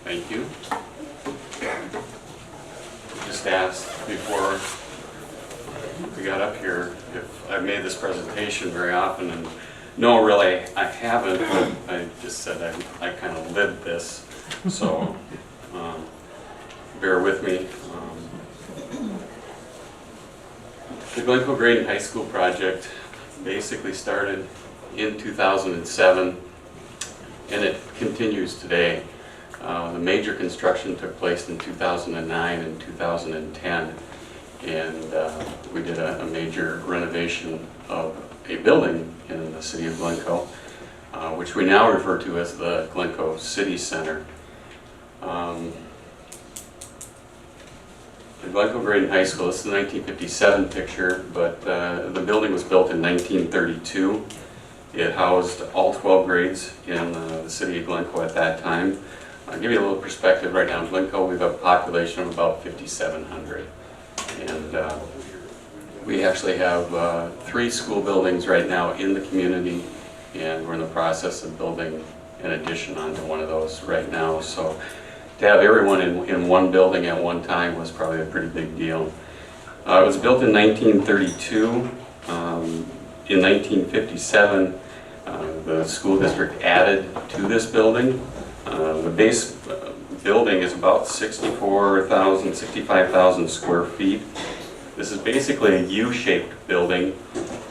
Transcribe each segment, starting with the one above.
Thank you. Just asked before we got up here if I've made this presentation very often, and no, really, I haven't, but I just said I kind of lived this, so bear with me. The Glencoe Grade High School project basically started in 2007, and it continues today. The major construction took place in 2009 and 2010, and we did a major renovation of a building in the city of Glencoe, which we now refer to as the Glencoe City Center. The Glencoe Grade High School, this is the 1957 picture, but the building was built in 1932. It housed all 12 grades in the city of Glencoe at that time. I'll give you a little perspective. Right now in Glencoe, we have a population of about 5,700. And we actually have 3 school buildings right now in the community, and we're in the process of building an addition onto one of those right now. So to have everyone in one building at one time was probably a pretty big deal. It was built in 1932. In 1957, the school district added to this building. The base building is about 65,000 square feet. This is basically a U-shaped building.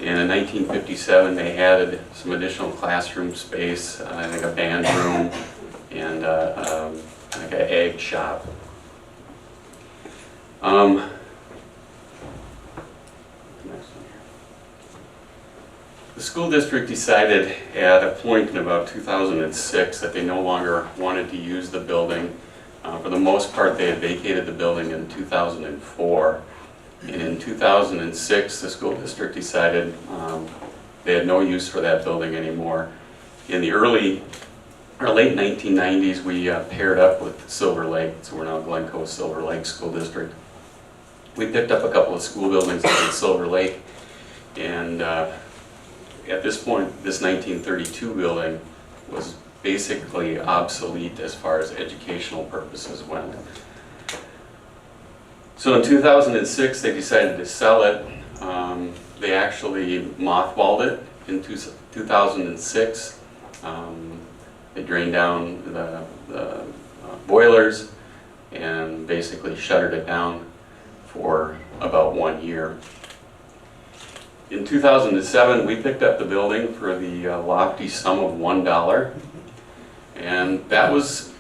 And in 1957, they added some additional classroom space, I think a band room, and like an egg shop. The school district decided at a point in about 2006 that they no longer wanted to use the building. For the most part, they had vacated the building in 2004. And in 2006, the school district decided they had no use for that building anymore. In the late 1990s, we paired up with Silver Lake, so we're now Glencoe Silver Lake School District. We picked up a couple of school buildings in Silver Lake, and at this point, this 1932 building was basically obsolete as far as educational purposes went. So in 2006, they decided to sell it. They actually mothballed it in 2006. They drained down the boilers and basically shuttered it down for about 1 year. In 2007, we picked up the building for the lofty sum of $1, and that was,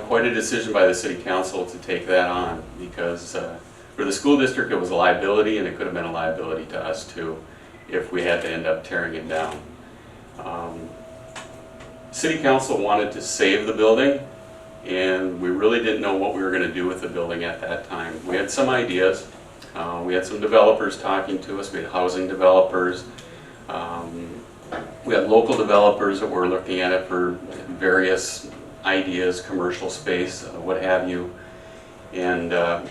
quite a decision by the city council to take that on, because for the school district it was a liability, and it could have been a liability to us too if we had to end up tearing it down. City council wanted to save the building, and we really didn't know what we were going to do with the building at that time. We had some ideas. We had some developers talking to us. We had housing developers. We had local developers that were looking at it for various ideas, commercial space, what have you. And the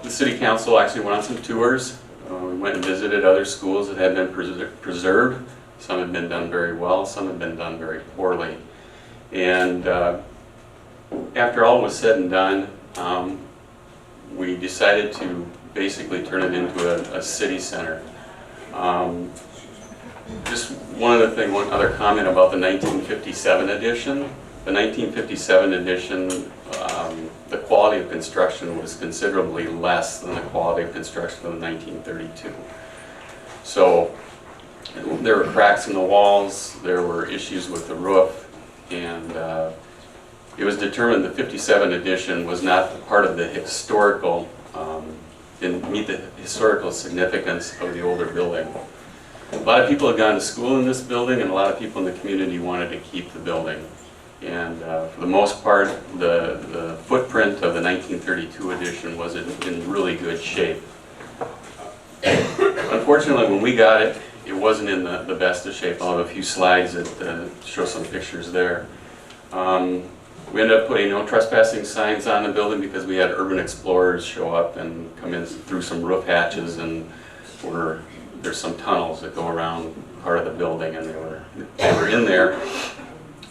city council actually went on some tours. We went and visited other schools that had been preserved. Some had been done very well, some had been done very poorly. And after all was said and done, we decided to basically turn it into a city center. Just one other comment about the 1957 edition. The 1957 edition, the quality of construction was considerably less than the quality of construction of the 1932. So there were cracks in the walls, there were issues with the roof, and it was determined the 57 edition was not part of the historical, didn't meet the historical significance of the older building. A lot of people had gone to school in this building, and a lot of people in the community wanted to keep the building. And for the most part, the footprint of the 1932 edition was in really good shape. Unfortunately, when we got it, it wasn't in the best of shape. I'll have a few slides that show some pictures there. We ended up putting no trespassing signs on the building because we had urban explorers show up and come in through some roof hatches, and there's some tunnels that go around part of the building, and they were in there.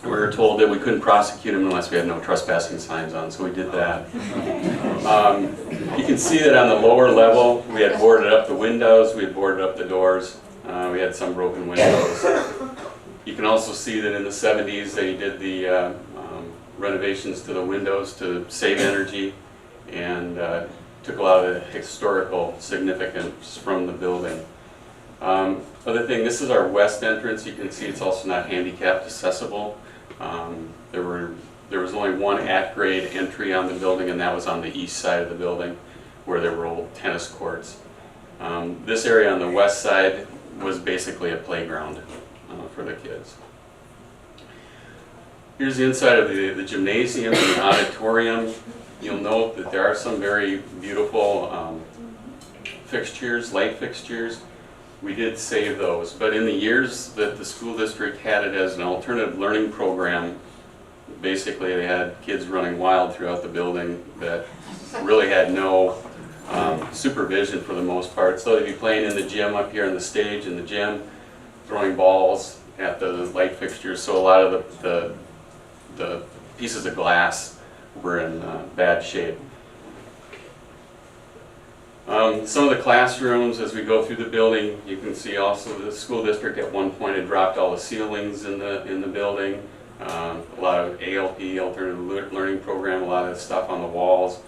We were told that we couldn't prosecute him unless we had no trespassing signs on, so we did that. You can see that on the lower level, we had boarded up the windows, we had boarded up the doors, we had some broken windows. You can also see that in the 70s they did the renovations to the windows to save energy and took a lot of the historical significance from the building. Other thing, this is our west entrance. You can see it's also not handicapped accessible. There was only one at-grade entry on the building, and that was on the east side of the building where there were old tennis courts. This area on the west side was basically a playground for the kids. Here's the inside of the gymnasium and the auditorium. You'll note that there are some very beautiful fixtures, light fixtures. We did save those, but in the years that the school district had it as an alternative learning program, basically they had kids running wild throughout the building that really had no supervision for the most part. So they'd be playing in the gym up here on the stage in the gym, throwing balls at the light fixtures, so a lot of the pieces of glass were in bad shape. Some of the classrooms, as we go through the building, you can see also the school district at one point had dropped all the ceilings in the building. A lot of ALP, Alternative Learning Program, a lot of stuff on the walls.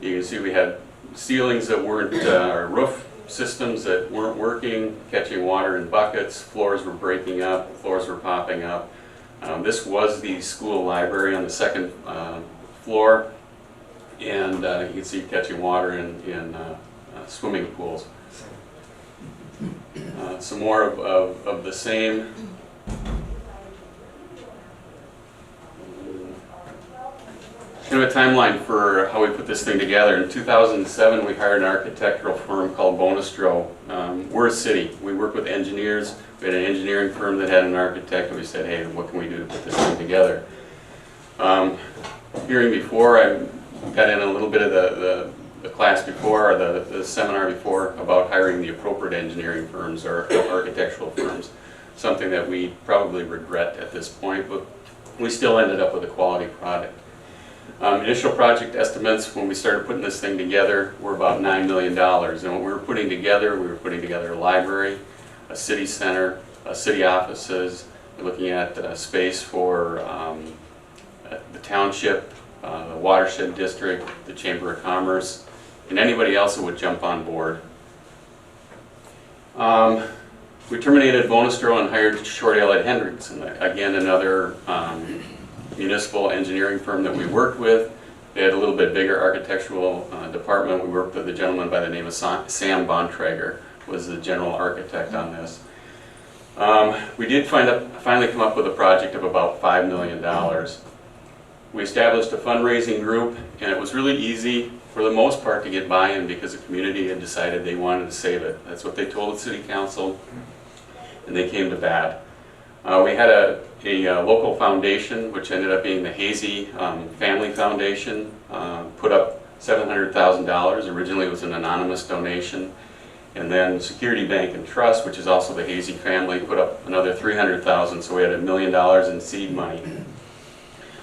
You can see we had ceilings that weren't, or roof systems that weren't working, catching water in buckets, floors were breaking up, floors were popping up. This was the school library on the second floor. And you can see catching water in swimming pools. Some more of the same. Kind of a timeline for how we put this thing together. In 2007, we hired an architectural firm called Bonestro. We're a city. We work with engineers. We had an engineering firm that had an architect, and we said, hey, what can we do to put this thing together? Hearing before, I got in a little bit of the class before, or the seminar before, about hiring the appropriate engineering firms or architectural firms. Something that we probably regret at this point, but we still ended up with a quality product. Initial project estimates when we started putting this thing together were about $9 million. And what we were putting together a library, a city center, city offices. We're looking at space for the township, the watershed district, the Chamber of Commerce, and anybody else who would jump on board. We terminated Bonestro and hired Short Elliott Hendricks, again another municipal engineering firm that we worked with. They had a little bit bigger architectural department. We worked with a gentleman by the name of Sam Bontrager, was the general architect on this. We did finally come up with a project of about $5 million. We established a fundraising group, and it was really easy for the most part to get buy-in because the community had decided they wanted to save it. That's what they told the city council, and they came to bat. We had a local foundation, which ended up being the Hazy Family Foundation, put up $700,000. Originally it was an anonymous donation. And then Security Bank and Trust, which is also the Hazy family, put up another $300,000, so we had $1 million in seed money.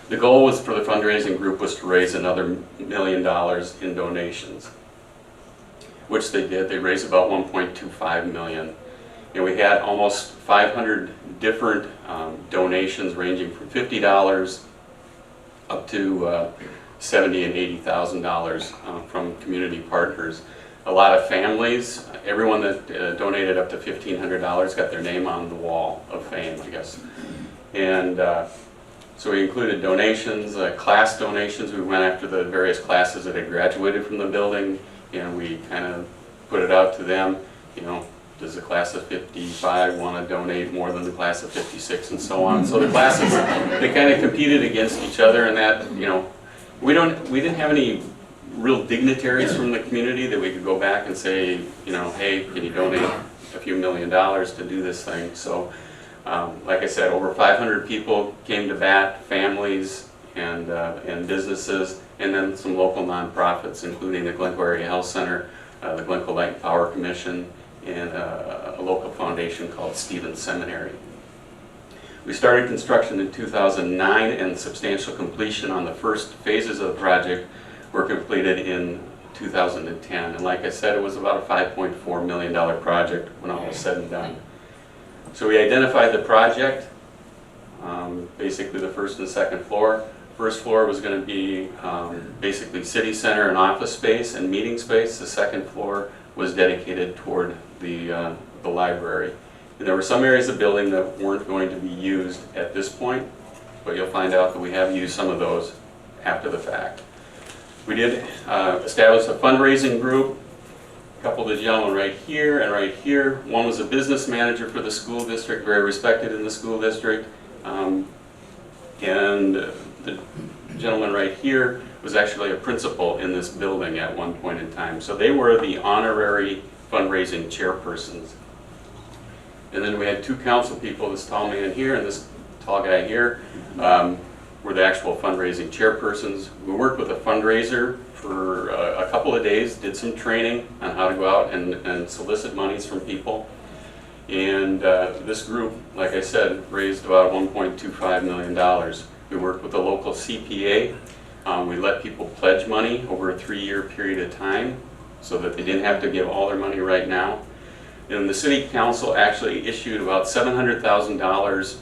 The goal was for the fundraising group was to raise another $1 million in donations, which they did. They raised about $1.25 million. And we had almost 500 different donations ranging from $50 up to $70,000 and $80,000 from community partners. A lot of families, everyone that donated up to $1,500 got their name on the wall of fame, I guess. And so we included donations, class donations. We went after the various classes that had graduated from the building, and we kind of put it out to them, you know, does the class of 55 want to donate more than the class of 56 and so on. So the classes, they kind of competed against each other, and that, you know, we didn't have any real dignitaries from the community that we could go back and say, you know, hey, can you donate a few $1 million to do this thing? So like I said, over 500 people came to bat, families and businesses, and then some local nonprofits, including the Glencoe Area Health Center, the Glencoe Light and Power Commission, and a local foundation called Stephen Seminary. We started construction in 2009, and substantial completion on the first phases of the project were completed in 2010. And like I said, it was about a $5.4 million project when all was said and done. So we identified the project, basically the first and second floor. First floor was going to be basically city center and office space and meeting space. The second floor was dedicated toward the library. And there were some areas of the building that weren't going to be used at this point, but you'll find out that we have used some of those after the fact. We did establish a fundraising group. A couple of the gentlemen right here and right here. One was a business manager for the school district, very respected in the school district. And the gentleman right here was actually a principal in this building at one point in time. So they were the honorary fundraising chairpersons. And then we had two council people, this tall man here and this tall guy here, were the actual fundraising chairpersons. We worked with a fundraiser for a couple of days, did some training on how to go out and solicit monies from people. And this group, like I said, raised about $1.25 million. We worked with a local CPA. We let people pledge money over a 3-year period of time so that they didn't have to give all their money right now. And the city council actually issued about $700,000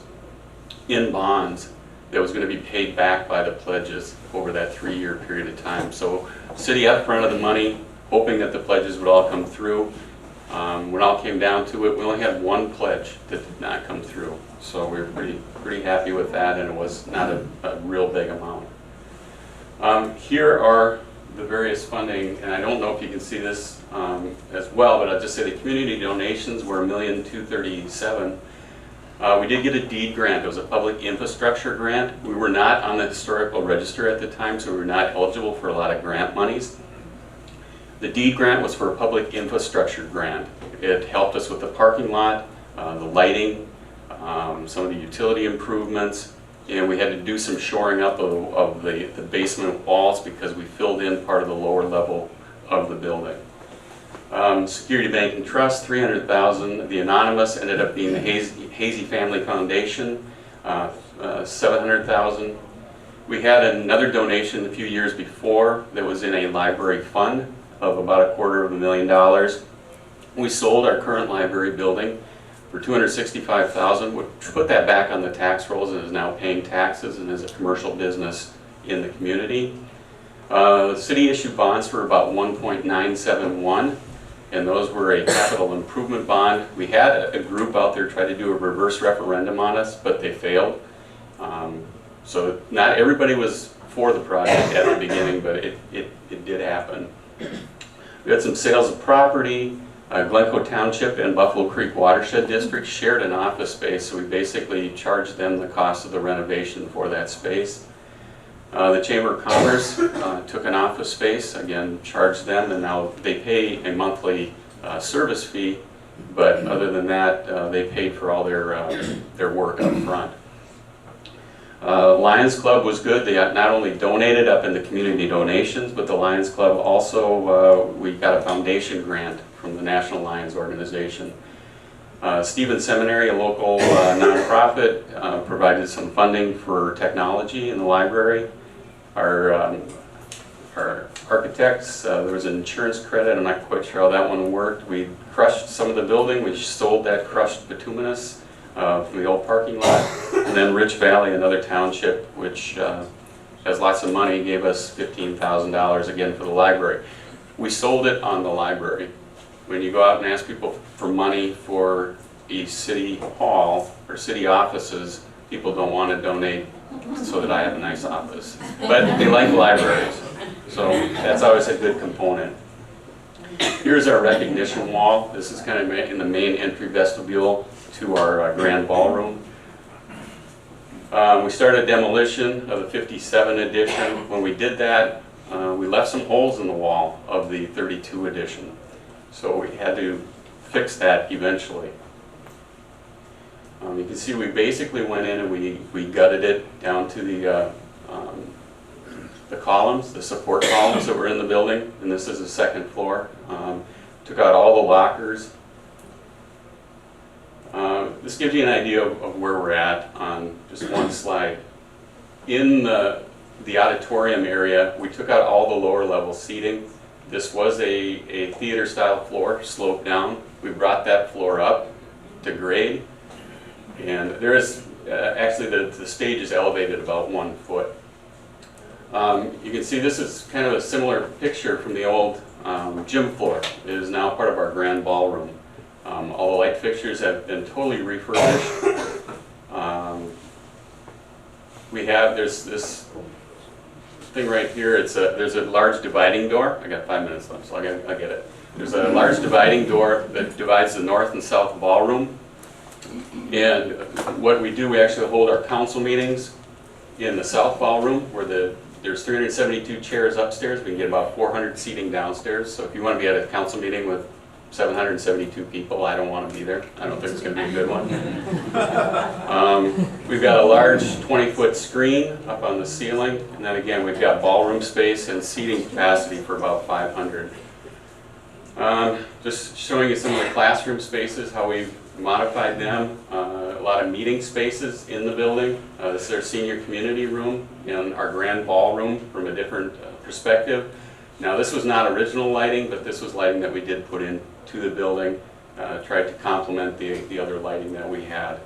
in bonds that was going to be paid back by the pledges over that 3-year period of time. So city up front of the money, hoping that the pledges would all come through. When it all came down to it, we only had one pledge that did not come through. So we were pretty happy with that, and it was not a real big amount. Here are the various funding, and I don't know if you can see this as well, but I'll just say the community donations were $1,237,000. We did get a deed grant. It was a public infrastructure grant. We were not on the historical register at the time, so we were not eligible for a lot of grant monies. The deed grant was for a public infrastructure grant. It helped us with the parking lot, the lighting, some of the utility improvements, and we had to do some shoring up of the basement walls because we filled in part of the lower level of the building. Security Bank and Trust, $300,000. The anonymous ended up being the Hazy Family Foundation, $700,000. We had another donation a few years before that was in a library fund of about $250,000. We sold our current library building for $265,000, which put that back on the tax rolls and is now paying taxes and is a commercial business in the community. The city issued bonds for about $1.971, and those were a capital improvement bond. We had a group out there try to do a reverse referendum on us, but they failed. So not everybody was for the project at the beginning, but it did happen. We had some sales of property. Glencoe Township and Buffalo Creek Watershed District shared an office space, so we basically charged them the cost of the renovation for that space. The Chamber of Commerce took an office space, again charged them, and now they pay a monthly service fee, but other than that, they paid for all their work up front. Lions Club was good. They not only donated up in the community donations, but the Lions Club also, we got a foundation grant from the National Lions Organization. Stephen Seminary, a local nonprofit, provided some funding for technology in the library. Our architects, there was an insurance credit. I'm not quite sure how that one worked. We crushed some of the building. We sold that crushed bituminous from the old parking lot. And then Rich Valley, another township, which has lots of money, gave us $15,000 again for the library. We sold it on the library. When you go out and ask people for money for a city hall or city offices, people don't want to donate so that I have a nice office. But they like libraries, so that's always a good component. Here's our recognition wall. This is kind of in the main entry vestibule to our grand ballroom. We started demolition of the 57 edition. When we did that, we left some holes in the wall of the 32 edition. So we had to fix that eventually. You can see we basically went in and we gutted it down to the columns, the support columns that were in the building, and this is the second floor. Took out all the lockers, this gives you an idea of where we're at on just one slide. In the auditorium area, we took out all the lower level seating. This was a theater style floor, sloped down. We brought that floor up to grade, and there is actually the stage is elevated about 1 foot. You can see this is kind of a similar picture from the old gym floor. It is now part of our grand ballroom. All the light fixtures have been totally refurbished. There's this thing right here. There's a large dividing door. I got 5 minutes left, so I get it. There's a large dividing door that divides the north and south ballroom. And what we do, we actually hold our council meetings in the south ballroom where there's 372 chairs upstairs. We can get about 400 seating downstairs. So if you want to be at a council meeting with 772 people, I don't want to be there. I don't think it's going to be a good one. We've got a large 20-foot screen up on the ceiling. And then again, we've got ballroom space and seating capacity for about 500. Just showing you some of the classroom spaces, how we've modified them. A lot of meeting spaces in the building. This is our senior community room and our grand ballroom from a different perspective. Now this was not original lighting, but this was lighting that we did put into the building, tried to complement the other lighting that we had.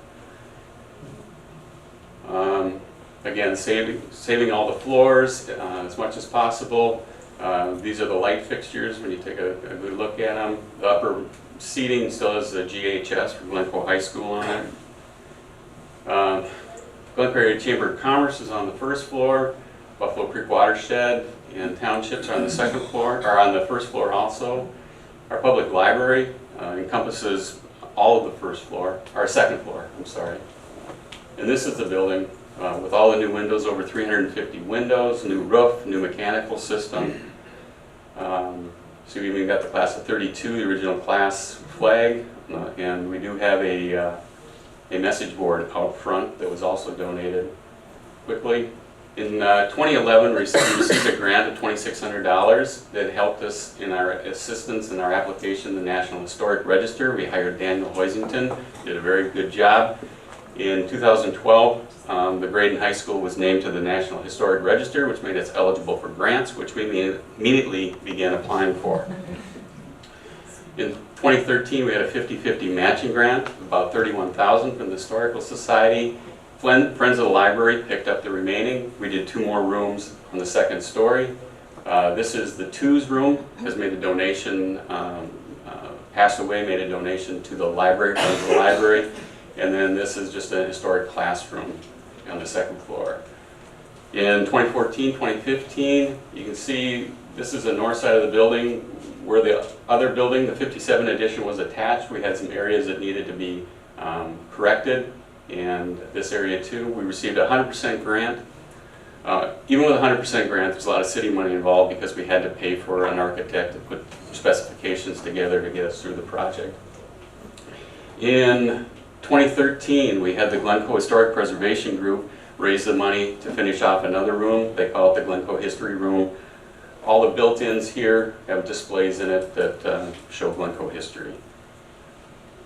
Again, saving all the floors as much as possible. These are the light fixtures when you take a good look at them. The upper seating still has the GHS for Glencoe High School on it. Glencoe Area Chamber of Commerce is on the first floor. Buffalo Creek Watershed and Townships are on the second floor, or on the first floor also. Our public library encompasses all of the first floor, or second floor, I'm sorry. And this is the building with all the new windows, over 350 windows, new roof, new mechanical system. So we even got the class of 32, the original class flag, and we do have a message board out front that was also donated quickly. In 2011, we received a grant of $2,600 that helped us in our assistance in our application to the National Historic Register. We hired Daniel Hoisington, did a very good job. In 2012, the Graydon High School was named to the National Historic Register, which made us eligible for grants, which we immediately began applying for. In 2013, we had a 50-50 matching grant, about $31,000 from the Historical Society. Friends of the Library picked up the remaining. We did 2 more rooms on the second story. This is the twos room, has made a donation, passed away, made a donation to the library, Friends of the Library. And then this is just a historic classroom on the second floor. In 2014, 2015, you can see this is the north side of the building where the other building, the 57 edition, was attached. We had some areas that needed to be corrected, and this area too. We received a 100% grant. Even with a 100% grant, there's a lot of city money involved because we had to pay for an architect to put specifications together to get us through the project. In 2013, we had the Glencoe Historic Preservation Group raise the money to finish off another room. They call it the Glencoe History Room. All the built-ins here have displays in it that show Glencoe history.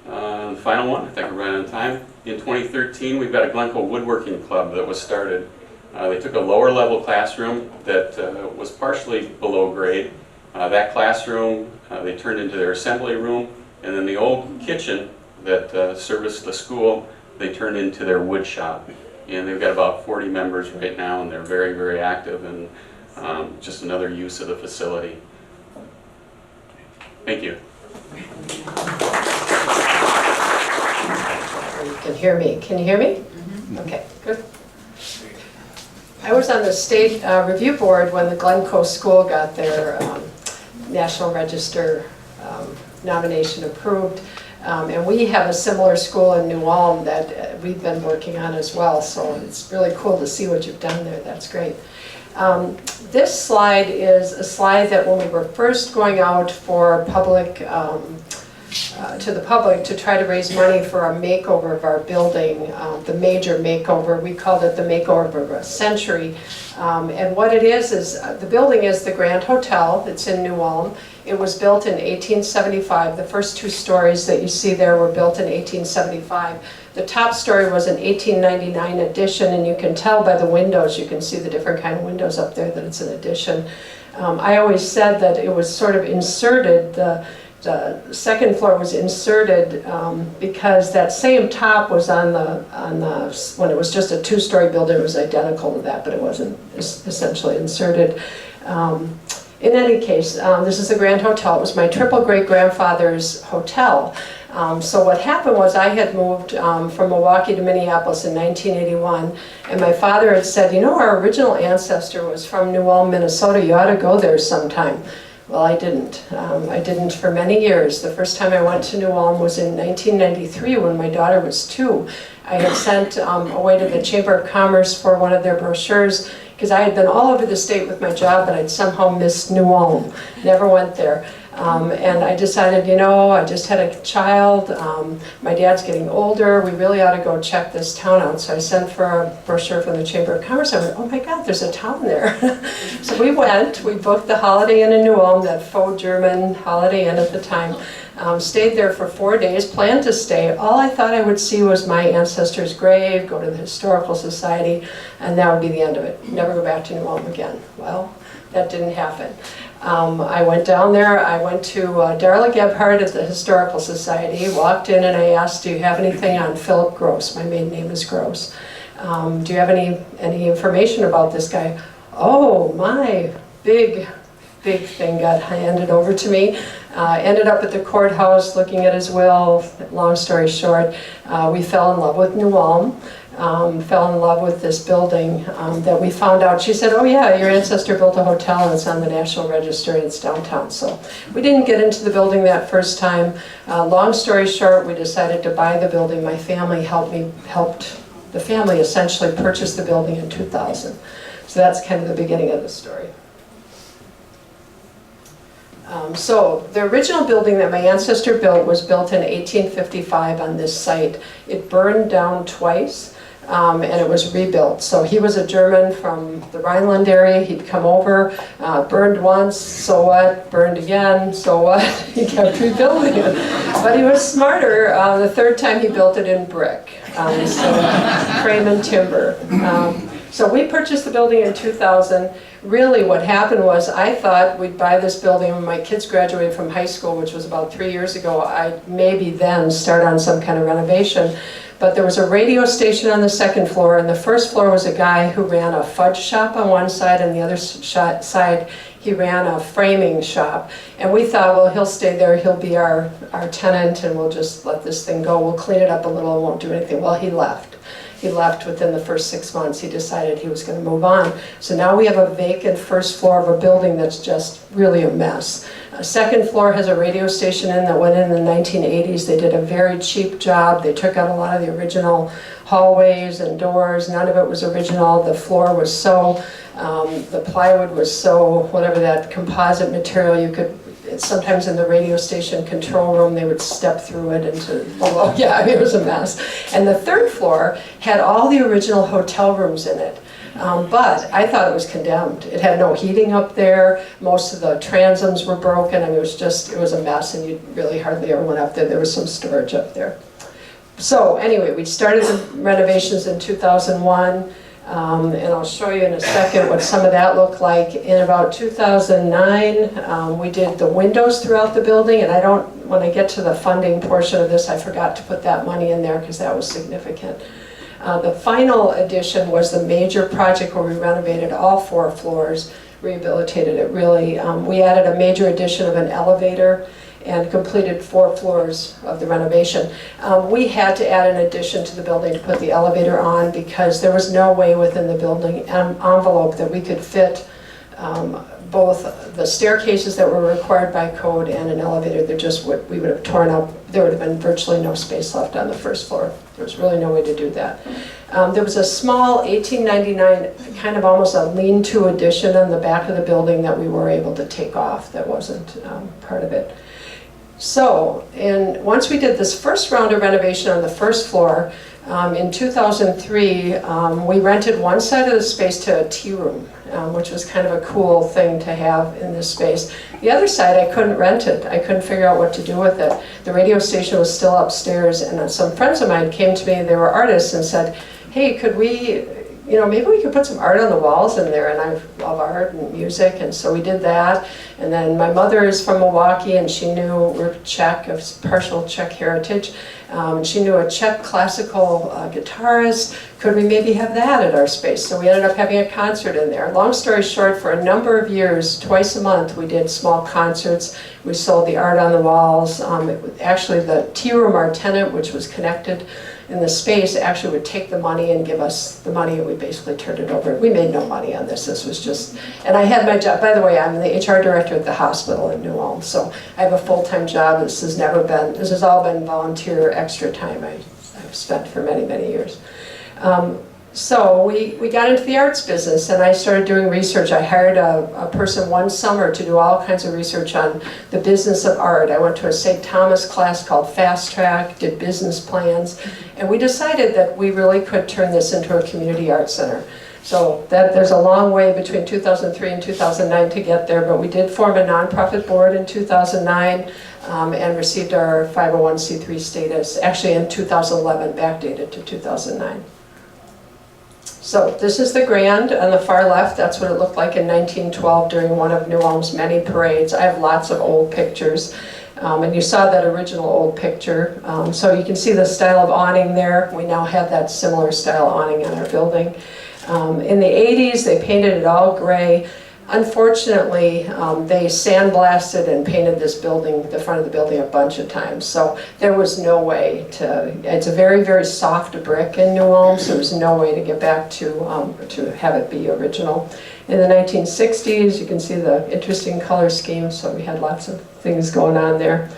The final one, I think we're running out of time. In 2013, we've got a Glencoe Woodworking Club that was started. They took a lower level classroom that was partially below grade. That classroom they turned into their assembly room, and then the old kitchen that serviced the school, they turned into their wood shop. And they've got about 40 members right now, and they're very, very active, and just another use of the facility. Thank you. You can hear me. Can you hear me? Mm-hmm. Okay, good. I was on the state review board when the Glencoe School got their National Register nomination approved. And we have a similar school in New Ulm that we've been working on as well, so it's really cool to see what you've done there. That's great. This slide is a slide that when we were first going out for public to the public to try to raise money for a makeover of our building, the major makeover. We called it the makeover of a century. And what it is the building is the Grand Hotel. It's in New Ulm. It was built in 1875. The first 2 stories that you see there were built in 1875. The top story was an 1899 addition, and you can tell by the windows, you can see the different kind of windows up there that it's an addition. I always said that it was sort of inserted, the second floor was inserted because that same top was on the, when it was just a 2-story building, it was identical to that, but it wasn't essentially inserted. In any case, this is the Grand Hotel. It was my triple great-grandfather's hotel. So what happened was I had moved from Milwaukee to Minneapolis in 1981, and my father had said, you know, our original ancestor was from New Ulm, Minnesota. You ought to go there sometime. Well, I didn't. I didn't for many years. The first time I went to New Ulm was in 1993 when my daughter was 2. I had sent away to the Chamber of Commerce for one of their brochures because I had been all over the state with my job, but I'd somehow missed New Ulm. Never went there. And I decided, you know, I just had a child, my dad's getting older, we really ought to go check this town out. So I sent for a brochure from the Chamber of Commerce. I went, oh my God, there's a town there. So we went, we booked the Holiday Inn in New Ulm, that faux German Holiday Inn at the time. Stayed there for 4 days, planned to stay. All I thought I would see was my ancestor's grave, go to the Historical Society, and that would be the end of it. Never go back to New Ulm again. Well, that didn't happen. I went down there, I went to Darla Gebhardt at the Historical Society, walked in and I asked, do you have anything on Philip Gross? My maiden name is Gross. Do you have any information about this guy? Oh, my big thing got handed over to me. Ended up at the courthouse looking at his will. Long story short, we fell in love with New Ulm. Fell in love with this building that we found out. She said, oh yeah, your ancestor built a hotel and it's on the National Register and it's downtown. So we didn't get into the building that first time. Long story short, we decided to buy the building. My family helped the family essentially purchase the building in 2000. So that's kind of the beginning of the story. So the original building that my ancestor built was built in 1855 on this site. It burned down twice and it was rebuilt. So he was a German from the Rhineland area. He'd come over, burned once, so what, burned again, so what? He kept rebuilding it. But he was smarter. The third time he built it in brick instead of frame and timber. So we purchased the building in 2000. Really what happened was I thought we'd buy this building when my kids graduated from high school, which was about 3 years ago. I'd maybe then start on some kind of renovation. But there was a radio station on the second floor, and the first floor was a guy who ran a fudge shop on one side, and the other side he ran a framing shop. And we thought, well, he'll stay there, he'll be our tenant, and we'll just let this thing go. We'll clean it up a little, won't do anything. Well, he left. He left within the first 6 months. He decided he was going to move on. So now we have a vacant first floor of a building that's just really a mess. Second floor has a radio station in that went in the 1980s. They did a very cheap job. They took out a lot of the original hallways and doors. None of it was original. The floor was so, the plywood was so, whatever that composite material you could, sometimes in the radio station control room, they would step through it into below. Yeah, I mean, it was a mess. And the third floor had all the original hotel rooms in it. But I thought it was condemned. It had no heating up there. Most of the transoms were broken. I mean, it was a mess, and you really hardly ever went up there. There was some storage up there. So anyway, we started the renovations in 2001. And I'll show you in a second what some of that looked like. In about 2009, we did the windows throughout the building, and when I get to the funding portion of this, I forgot to put that money in there because that was significant. The final addition was the major project where we renovated all 4 floors, rehabilitated it really. We added a major addition of an elevator and completed 4 floors of the renovation. We had to add an addition to the building to put the elevator on because there was no way within the building envelope that we could fit both the staircases that were required by code and an elevator. We would have torn up, there would have been virtually no space left on the first floor. There was really no way to do that. There was a small 1899, kind of almost a lean-to addition on the back of the building that we were able to take off that wasn't part of it. So, once we did this first round of renovation on the first floor, in 2003, we rented one side of the space to a tea room, which was kind of a cool thing to have in this space. The other side, I couldn't rent it. I couldn't figure out what to do with it. The radio station was still upstairs, and some friends of mine came to me, they were artists, and said, hey, could we, maybe we could put some art on the walls in there, and I love art and music, and so we did that. And then my mother is from Milwaukee, and she knew we're Czech, of partial Czech heritage. She knew a Czech classical guitarist. Could we maybe have that at our space? So we ended up having a concert in there. Long story short, for a number of years, twice a month, we did small concerts. We sold the art on the walls. Actually, the tea room, our tenant, which was connected in the space, actually would take the money and give us the money, and we basically turned it over. We made no money on this. This was just, and I had my job. By the way, I'm the HR director at the hospital in New Ulm, so I have a full-time job. This has all been volunteer extra time I've spent for many, many years. So we got into the arts business, and I started doing research. I hired a person one summer to do all kinds of research on the business of art. I went to a St. Thomas class called Fast Track, did business plans, and we decided that we really could turn this into a community arts center. So there's a long way between 2003 and 2009 to get there, but we did form a nonprofit board in 2009 and received our 501c3 status, actually in 2011, backdated to 2009. So this is the Grand on the far left. That's what it looked like in 1912 during one of New Ulm's many parades. I have lots of old pictures. And you saw that original old picture. So you can see the style of awning there. We now have that similar style awning on our building. In the 80s, they painted it all gray. Unfortunately, they sandblasted and painted this building, the front of the building, a bunch of times. So there was no way to, it's a very, very soft brick in New Ulm, so there was no way to get back to have it be original. In the 1960s, you can see the interesting color scheme, so we had lots of things going on there.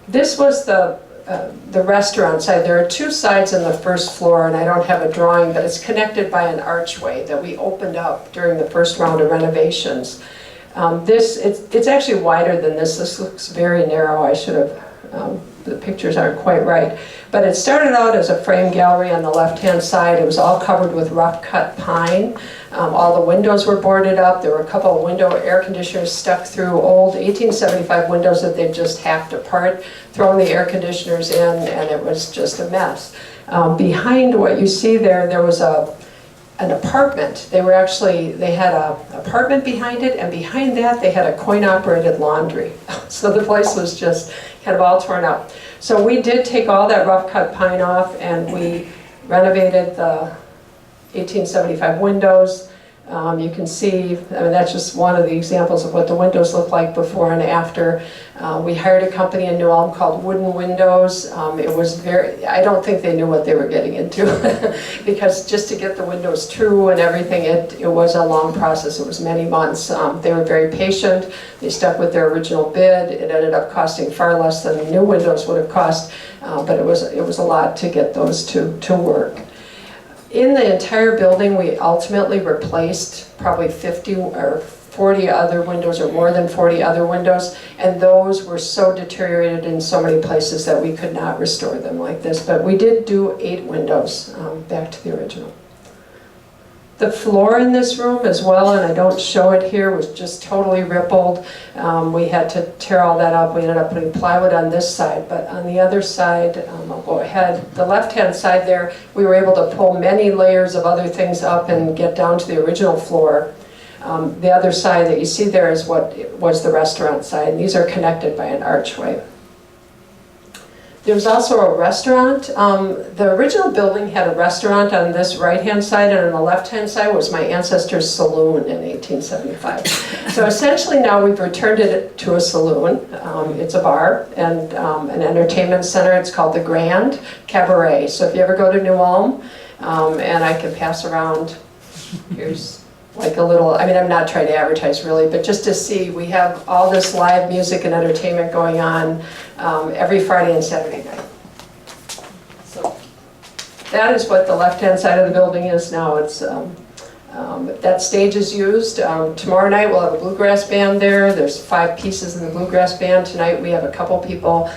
This was the restaurant side. There are two sides on the first floor, and I don't have a drawing, but it's connected by an archway that we opened up during the first round of renovations. It's actually wider than this. This looks very narrow. I should have, the pictures aren't quite right. But it started out as a frame gallery on the left-hand side. It was all covered with rough-cut pine. All the windows were boarded up. There were a couple of window air conditioners stuck through old 1875 windows that they'd just hacked apart, thrown the air conditioners in, and it was just a mess. Behind what you see there, there was an apartment. They had an apartment behind it, and behind that they had a coin-operated laundry. So the place was just kind of all torn up. So we did take all that rough-cut pine off, and we renovated the 1875 windows. You can see, that's just one of the examples of what the windows look like before and after. We hired a company in New Ulm called Wooden Windows. It was I don't think they knew what they were getting into because just to get the windows true and everything, it was a long process. It was many months. They were very patient. They stuck with their original bid. It ended up costing far less than the new windows would have cost, but it was a lot to get those to work. In the entire building, we ultimately replaced probably 50 or 40 other windows, or more than 40 other windows, and those were so deteriorated in so many places that we could not restore them like this. But we did do 8 windows back to the original. The floor in this room as well, and I don't show it here, was just totally rippled. We had to tear all that up. We ended up putting plywood on this side, but on the other side, I'll go ahead. The left-hand side there, we were able to pull many layers of other things up and get down to the original floor. The other side that you see there is what was the restaurant side, and these are connected by an archway. There's also a restaurant. The original building had a restaurant on this right-hand side, and on the left-hand side was my ancestor's saloon in 1875. So essentially now we've returned it to a saloon. It's a bar and an entertainment center. It's called the Grand Cabaret. So if you ever go to New Ulm, and I can pass around, here's like a little, I'm not trying to advertise really, but just to see, we have all this live music and entertainment going on every Friday and Saturday night. So that is what the left-hand side of the building is now. It's That stage is used. Tomorrow night we'll have a bluegrass band there. There's 5 pieces in the bluegrass band. Tonight we have a couple people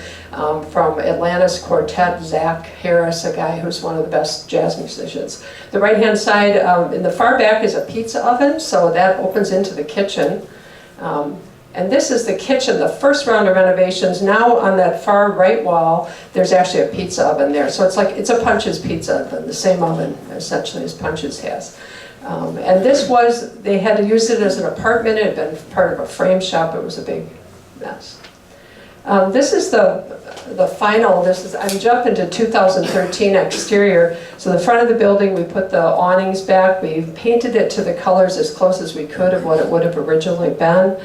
from Atlanta's quartet, Zach Harris, a guy who's one of the best jazz musicians. The right-hand side, in the far back, is a pizza oven, so that opens into the kitchen. And this is the kitchen, the first round of renovations. Now on that far right wall, there's actually a pizza oven there. So it's a Punch's pizza oven, the same oven essentially as Punch's has. And this was, they had to use it as an apartment. It had been part of a frame shop. It was a big mess. This is the final, I'm jumping to 2013 exterior. So the front of the building, we put the awnings back. We painted it to the colors as close as we could of what it would have originally been.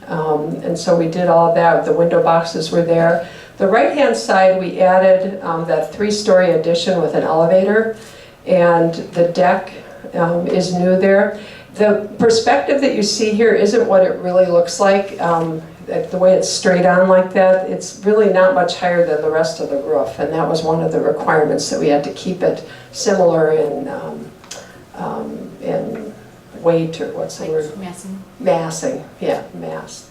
And so we did all of that. The window boxes were there. The right-hand side, we added that 3-story addition with an elevator, and the deck is new there. The perspective that you see here isn't what it really looks like. The way it's straight on like that, it's really not much higher than the rest of the roof, and that was one of the requirements, that we had to keep it similar in weight, or what's the word? Massing. Massing, yeah, mass.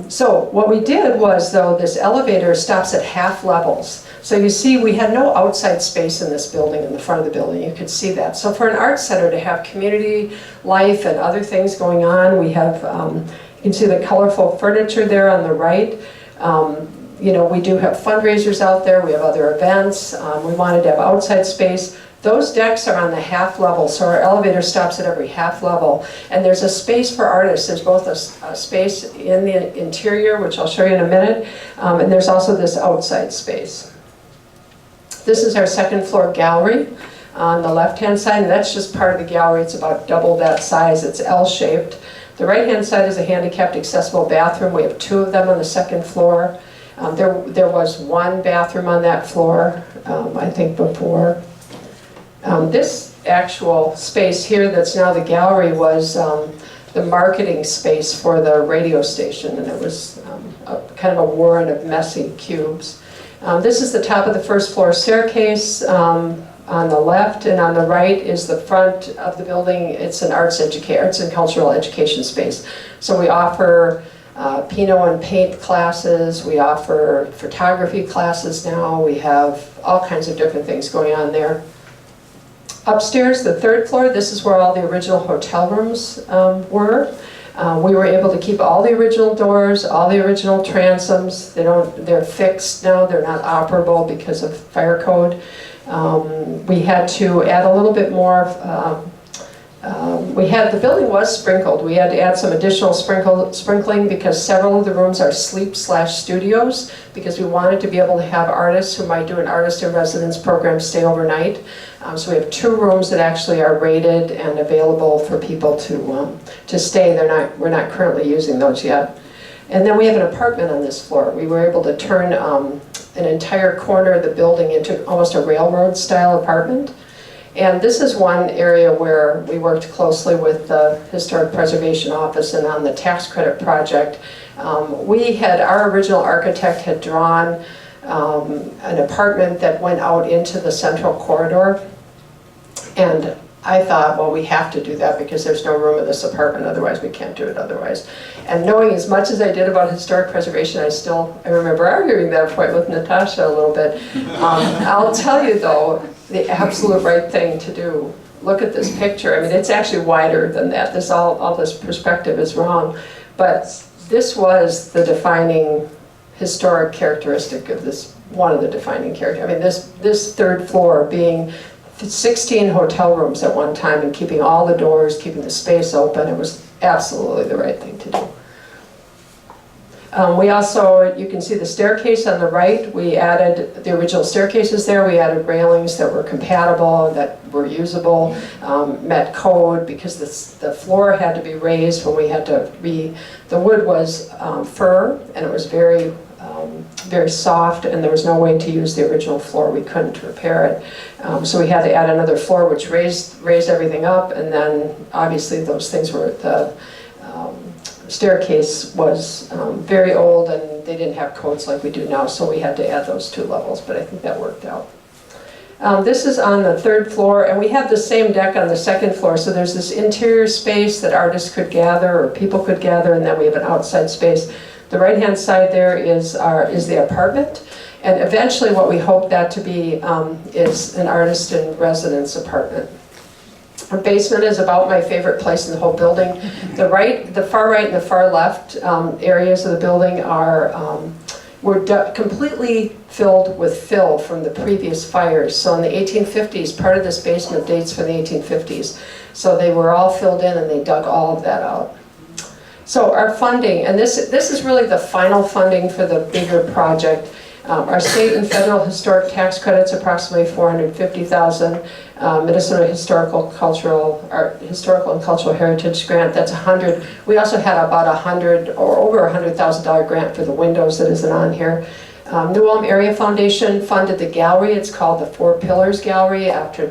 So what we did was, though, this elevator stops at half levels. So you see, we had no outside space in this building, in the front of the building. You could see that. So for an art center to have community life and other things going on, we have, you can see the colorful furniture there on the right. You know, we do have fundraisers out there. We have other events. We wanted to have outside space. Those decks are on the half level, so our elevator stops at every half level. And there's a space for artists. There's both a space in the interior, which I'll show you in a minute, and there's also this outside space. This is our second floor gallery on the left-hand side, and that's just part of the gallery. It's about double that size. It's L-shaped. The right-hand side is a handicapped accessible bathroom. We have 2 of them on the second floor. There was 1 bathroom on that floor, I think, before. This actual space here that's now the gallery was the marketing space for the radio station, and it was kind of a warren of messy cubes. This is the top of the first floor staircase on the left, and on the right is the front of the building. It's an arts and cultural education space. So we offer Pinot and paint classes, we offer photography classes now, we have all kinds of different things going on there. Upstairs, the 3rd floor, this is where all the original hotel rooms were. We were able to keep all the original doors, all the original transoms. They're fixed now, they're not operable because of fire code. We had to add a little bit more. The building was sprinkled. We had to add some additional sprinkling because several of the rooms are sleep/studios, because we wanted to be able to have artists who might do an artist in residence program stay overnight. So we have 2 rooms that actually are rated and available for people to stay. We're not currently using those yet. And then we have an apartment on this floor. We were able to turn an entire corner of the building into almost a railroad style apartment. And this is one area where we worked closely with the Historic Preservation Office, and on the tax credit project, our original architect had drawn an apartment that went out into the central corridor. And I thought, well, we have to do that because there's no room in this apartment, otherwise we can't do it otherwise. And knowing as much as I did about historic preservation, I remember arguing that point with Natasha a little bit. I'll tell you though, the absolute right thing to do. Look at this picture. I mean, it's actually wider than that. All this perspective is wrong. But this was the defining historic characteristic of this, one of the defining characteristics. I mean, this 3rd floor being 16 hotel rooms at one time and keeping all the doors, keeping the space open, it was absolutely the right thing to do. We also, you can see the staircase on the right. We added the original staircases there. We added railings that were compatible, that were usable, met code, because the floor had to be raised when we had to the wood was fir, and it was very soft, and there was no way to use the original floor. We couldn't repair it. So we had to add another floor, which raised everything up, and then obviously those things were, the staircase was very old, and they didn't have codes like we do now, so we had to add those 2 levels, but I think that worked out. This is on the 3rd floor, and we have the same deck on the 2nd floor, so there's this interior space that artists could gather or people could gather, and then we have an outside space. The right-hand side there is the apartment, and eventually what we hope that to be is an artist in residence apartment. Our basement is about my favorite place in the whole building. The far right and the far left areas of the building were completely filled with fill from the previous fires. So in the 1850s, part of this basement dates from the 1850s. So they were all filled in and they dug all of that out. So our funding, and this is really the final funding for the bigger project. Our state and federal historic tax credits, approximately $450,000. Minnesota Historical and Cultural Heritage Grant, that's 100. We also had about 100 or over $100,000 grant for the windows that isn't on here. New Ulm Area Foundation funded the gallery. It's called the Four Pillars Gallery after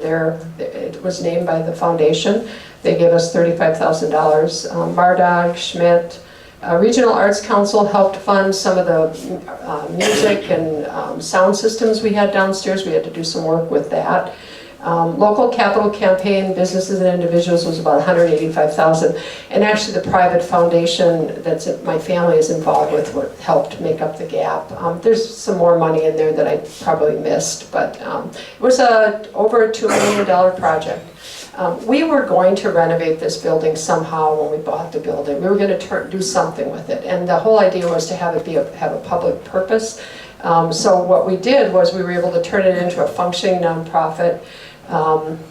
it was named by the foundation. They gave us $35,000. Mardog, Schmidt. Regional Arts Council helped fund some of the music and sound systems we had downstairs. We had to do some work with that. Local capital campaign, businesses and individuals, was about $185,000. And actually the private foundation that my family is involved with helped make up the gap. There's some more money in there that I probably missed, but it was over a $2 million project. We were going to renovate this building somehow when we bought the building. We were going to do something with it, and the whole idea was to have it have a public purpose. So what we did was we were able to turn it into a functioning nonprofit.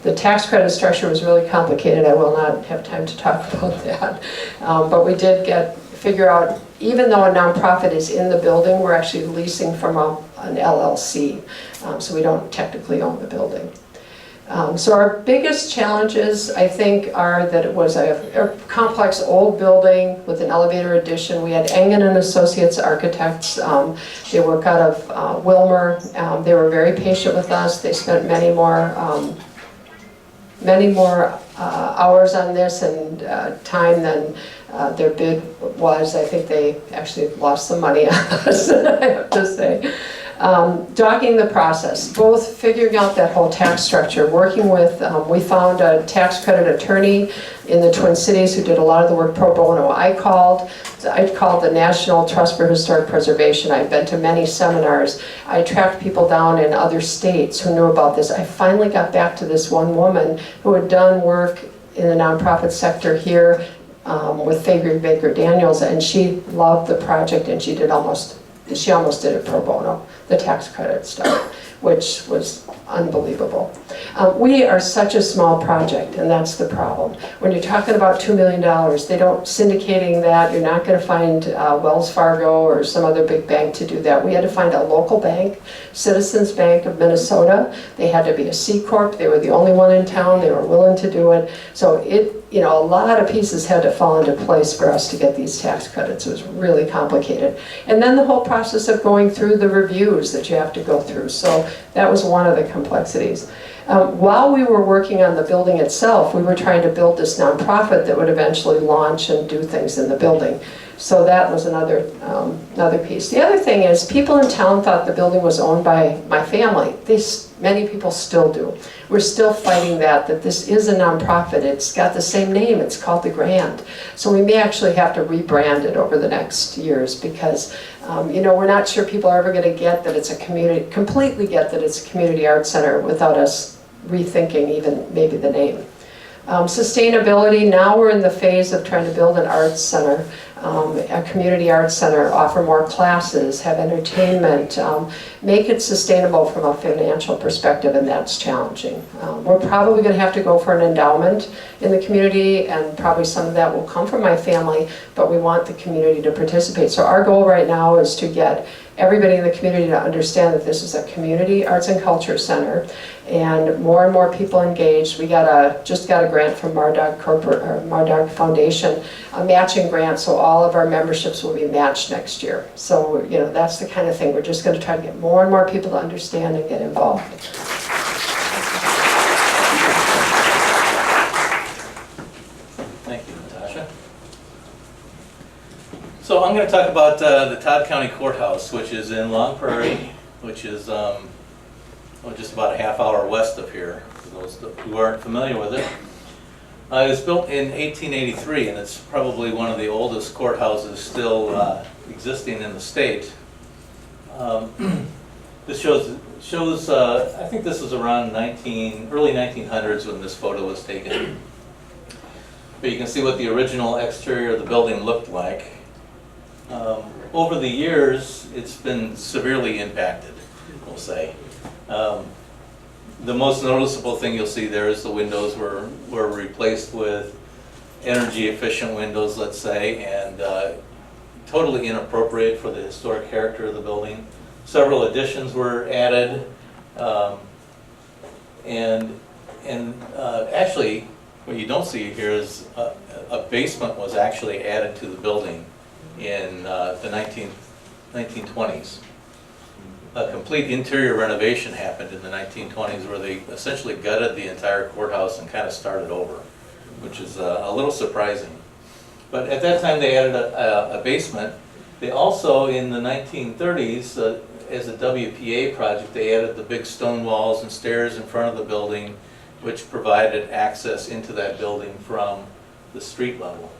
The tax credit structure was really complicated. I will not have time to talk about that. But we did figure out, even though a nonprofit is in the building, we're actually leasing from an LLC. So we don't technically own the building. So our biggest challenges, I think, are that it was a complex old building with an elevator addition. We had Engen and Associates architects. They work out of Wilmer. They were very patient with us. They spent many more hours on this and time than their bid was. I think they actually lost some money on us, I have to say. Dogging the process, both figuring out that whole tax structure, working with, we found a tax credit attorney in the Twin Cities who did a lot of the work pro bono. I called the National Trust for Historic Preservation. I've been to many seminars. I tracked people down in other states who knew about this. I finally got back to this one woman who had done work in the nonprofit sector here with Fager Baker Daniels, and she loved the project, and she almost did it pro bono, the tax credit stuff, which was unbelievable. We are such a small project, and that's the problem. When you're talking about $2 million, they don't, syndicating that, you're not going to find Wells Fargo or some other big bank to do that. We had to find a local bank, Citizens Bank of Minnesota. They had to be a C Corp. They were the only one in town. They were willing to do it. So a lot of pieces had to fall into place for us to get these tax credits. It was really complicated. And then the whole process of going through the reviews that you have to go through. So that was one of the complexities. While we were working on the building itself, we were trying to build this nonprofit that would eventually launch and do things in the building. So that was another piece. The other thing is, people in town thought the building was owned by my family. Many people still do. We're still fighting that this is a nonprofit. It's got the same name. It's called the Grand. So we may actually have to rebrand it over the next years because, we're not sure people are ever going to get that it's a completely get that it's a community arts center without us rethinking even maybe the name. Sustainability, now we're in the phase of trying to build an arts center, a community arts center, offer more classes, have entertainment, make it sustainable from a financial perspective, and that's challenging. We're probably going to have to go for an endowment in the community, and probably some of that will come from my family, but we want the community to participate. So our goal right now is to get everybody in the community to understand that this is a community arts and culture center, and more people engaged. We just got a grant from Mardog Foundation, a matching grant, so all of our memberships will be matched next year. So that's the kind of thing. We're just going to try to get more and more people to understand and get involved. Thank you, Natasha. So I'm going to talk about the Todd County Courthouse, which is in Long Prairie, which is just about a half hour west of here, for those who aren't familiar with it. It was built in 1883, and it's probably one of the oldest courthouses still existing in the state. This shows I think this was around early 1900s when this photo was taken. But you can see what the original exterior of the building looked like. Over the years, it's been severely impacted, we'll say. The most noticeable thing you'll see there is the windows were replaced with energy efficient windows, let's say, and totally inappropriate for the historic character of the building. Several additions were added, actually, what you don't see here is a basement was actually added to the building in the 1920s. A complete interior renovation happened in the 1920s where they essentially gutted the entire courthouse and kind of started over, which is a little surprising. But at that time they added a basement. They also, in the 1930s, as a WPA project, they added the big stone walls and stairs in front of the building, which provided access into that building from the street level.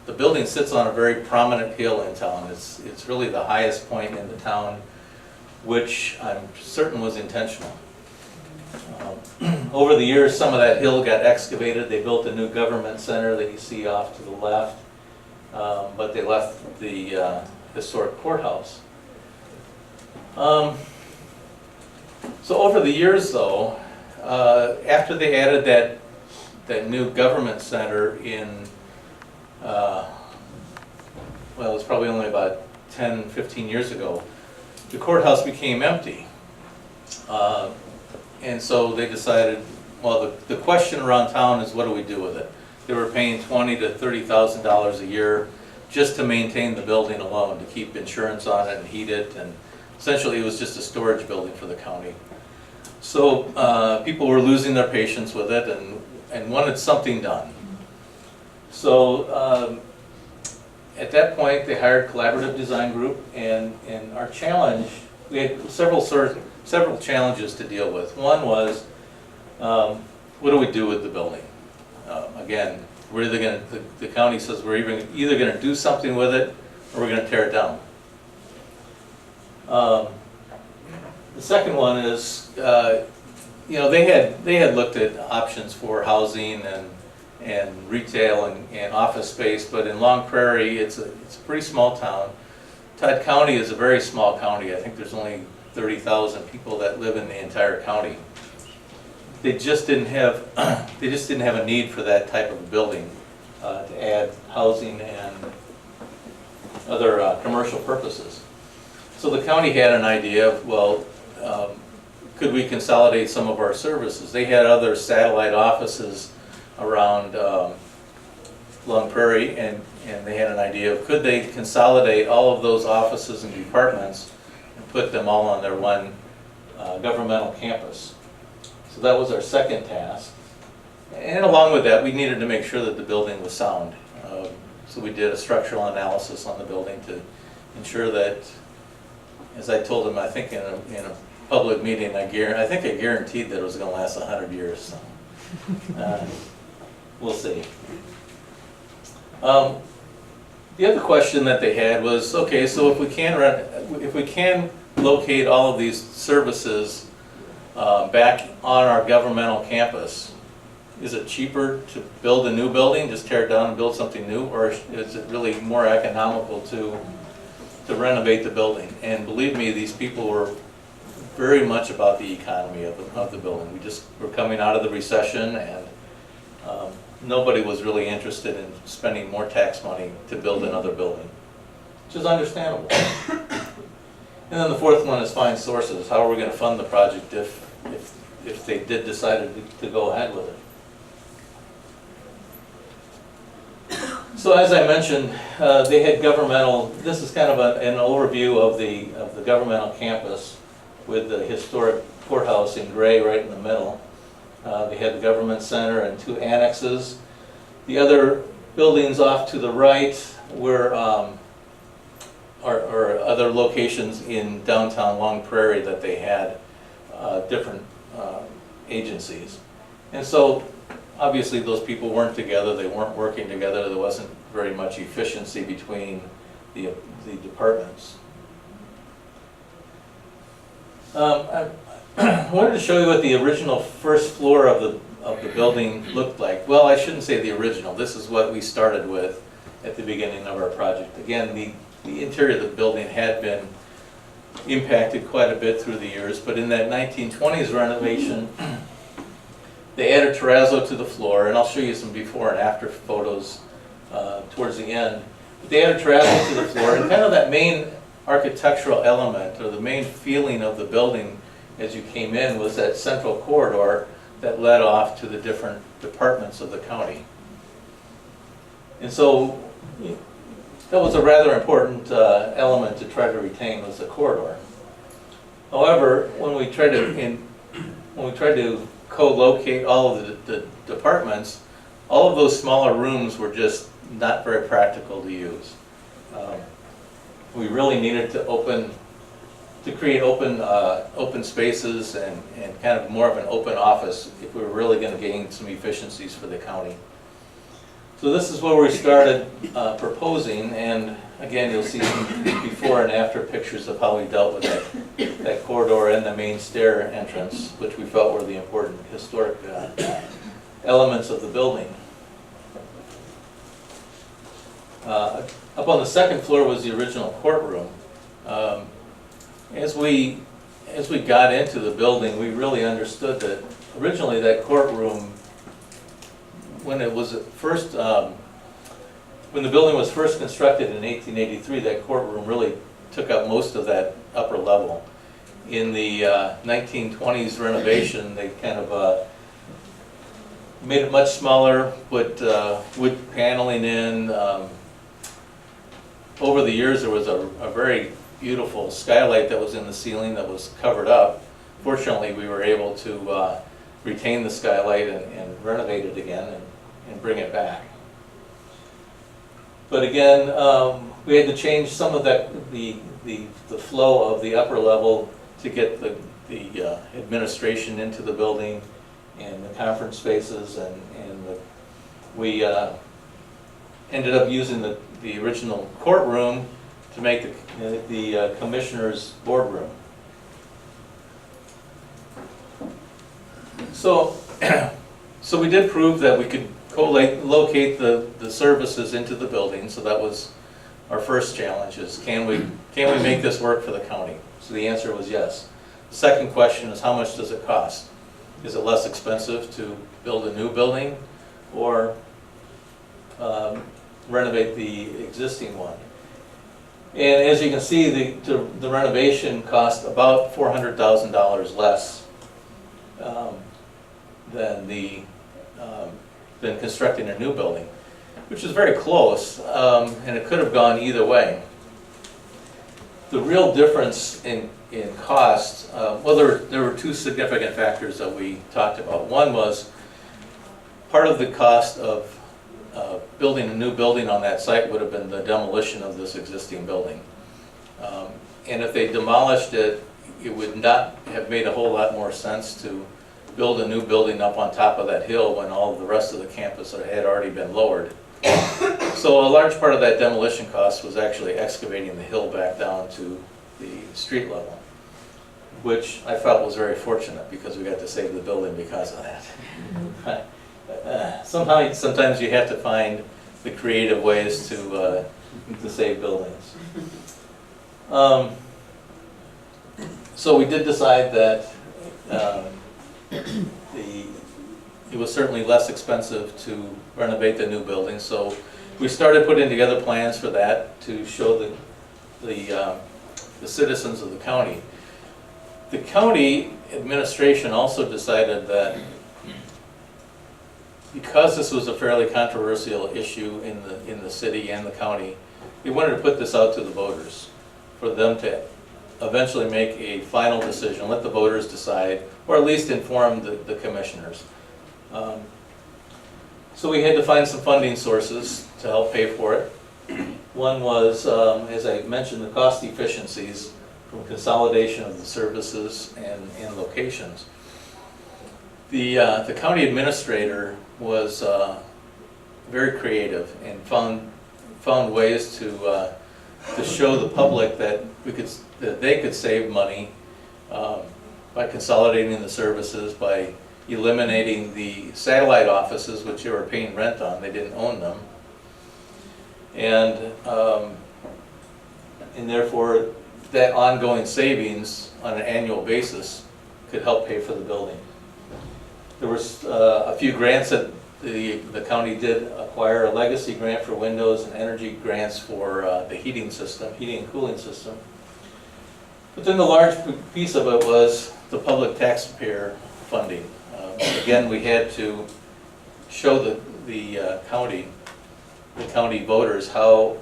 The building sits on a very prominent hill in town. It's really the highest point in the town, which I'm certain was intentional. Over the years, some of that hill got excavated. They built a new government center that you see off to the left, but they left the historic courthouse. So over the years, though, after they added that new government center in well, it was probably only about 10, 15 years ago, the courthouse became empty. And so they decided, well, the question around town is, what do we do with it? They were paying $20,000 to $30,000 a year just to maintain the building alone, to keep insurance on it and heat it, and essentially it was just a storage building for the county. So people were losing their patience with it and wanted something done. So at that point, they hired Collaborative Design Group, and our challenge, we had several challenges to deal with. One was, what do we do with the building? Again, we're either going to, the county says we're either going to do something with it or we're going to tear it down. The second one is, you know, they had looked at options for housing and retail and office space, but in Long Prairie, it's a pretty small town. Todd County is a very small county. I think there's only 30,000 people that live in the entire county. They just didn't have a need for that type of a building to add housing and other commercial purposes. So the county had an idea of, well, could we consolidate some of our services? They had other satellite offices around Long Prairie, and they had an idea of, could they consolidate all of those offices and departments and put them all on their one governmental campus. So that was our second task. And along with that, we needed to make sure that the building was sound. So we did a structural analysis on the building to ensure that, as I told them, I think in a public meeting, I think I guaranteed that it was going to last 100 years. So, we'll see. The other question that they had was, okay, so if we can locate all of these services back on our governmental campus, is it cheaper to build a new building, just tear it down and build something new, or is it really more economical to renovate the building? And believe me, these people were very much about the economy of the building. We're coming out of the recession, and nobody was really interested in spending more tax money to build another building, which is understandable. And then the fourth one is find sources. How are we going to fund the project if they did decide to go ahead with it? So as I mentioned, they had governmental, this is kind of an overview of the governmental campus with the historic courthouse in gray right in the middle. They had the government center and two annexes. The other buildings off to the right were or other locations in downtown Long Prairie that they had different agencies. And so obviously those people weren't together, they weren't working together, there wasn't very much efficiency between the departments. I wanted to show you what the original first floor of the building looked like. Well, I shouldn't say the original, this is what we started with at the beginning of our project. Again, the interior of the building had been impacted quite a bit through the years, but in that 1920s renovation, they added terrazzo to the floor, and I'll show you some before and after photos towards the end. But they added terrazzo to the floor, and kind of that main architectural element, or the main feeling of the building as you came in, was that central corridor that led off to the different departments of the county. And so that was a rather important element to try to retain, was the corridor. However, when we tried to co-locate all of the departments, all of those smaller rooms were just not very practical to use. We really needed to create open spaces and kind of more of an open office if we were really going to gain some efficiencies for the county. So this is where we started proposing, and again you'll see some before and after pictures of how we dealt with that corridor and the main stair entrance, which we felt were the important historic elements of the building. Up on the second floor was the original courtroom. As we got into the building, we really understood that originally that courtroom, when it was first, when the building was first constructed in 1883, that courtroom really took up most of that upper level. In the 1920s renovation, they kind of made it much smaller, put wood paneling in. Over the years, there was a very beautiful skylight that was in the ceiling that was covered up. Fortunately, we were able to retain the skylight and renovate it again and bring it back. But again, we had to change some of the flow of the upper level to get the administration into the building and the conference spaces, and we ended up using the original courtroom to make the commissioner's boardroom. So we did prove that we could locate the services into the building, so that was our first challenge, is can we make this work for the county? So the answer was yes. The second question is, how much does it cost? Is it less expensive to build a new building or renovate the existing one? And as you can see, the renovation cost about $400,000 less than constructing a new building, which is very close, and it could have gone either way. The real difference in cost, well, there were two significant factors that we talked about. One was part of the cost of building a new building on that site would have been the demolition of this existing building. And if they demolished it, it would not have made a whole lot more sense to build a new building up on top of that hill when all of the rest of the campus had already been lowered. So a large part of that demolition cost was actually excavating the hill back down to the street level, which I felt was very fortunate because we got to save the building because of that. Sometimes you have to find the creative ways to save buildings. So we did decide that it was certainly less expensive to renovate the new building. So we started putting together plans for that to show the citizens of the county. The county administration also decided that because this was a fairly controversial issue in the city and the county, they wanted to put this out to the voters for them to eventually make a final decision, let the voters decide, or at least inform the commissioners. So we had to find some funding sources to help pay for it. One was, as I mentioned, the cost efficiencies from consolidation of the services and locations. The county administrator was very creative and found ways to show the public that they could save money by consolidating the services, by eliminating the satellite offices, which they were paying rent on. They didn't own them, and therefore that ongoing savings on an annual basis could help pay for the building. There was a few grants that the county did acquire, a legacy grant for windows and energy grants for the heating and cooling system. But then the large piece of it was the public taxpayer funding. Again, we had to show the county voters how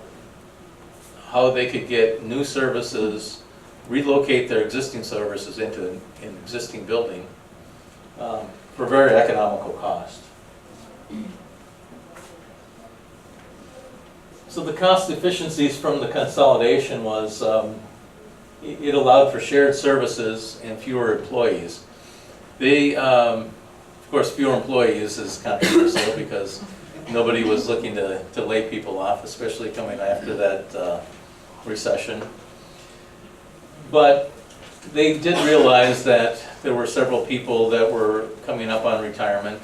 they could get new services, relocate their existing services into an existing building for very economical cost. So the cost efficiencies from the consolidation was, it allowed for shared services and fewer employees. Of course, fewer employees is controversial because nobody was looking to lay people off, especially coming after that recession. But they did realize that there were several people that were coming up on retirement,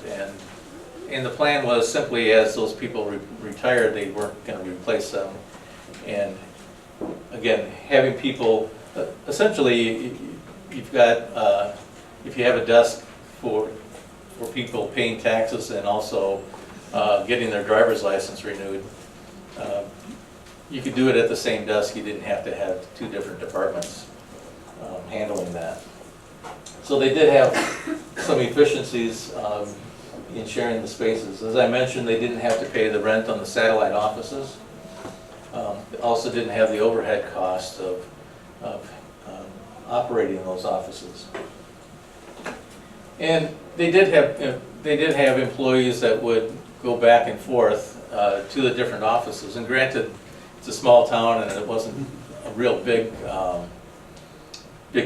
and the plan was simply as those people retired, they weren't going to replace them. And again, having people, essentially, you've got, if you have a desk for people paying taxes and also getting their driver's license renewed, you could do it at the same desk. You didn't have to have two different departments handling that. So they did have some efficiencies in sharing the spaces. As I mentioned, they didn't have to pay the rent on the satellite offices. They also didn't have the overhead cost of operating those offices. And they did have employees that would go back and forth to the different offices. And granted, it's a small town and it wasn't a real big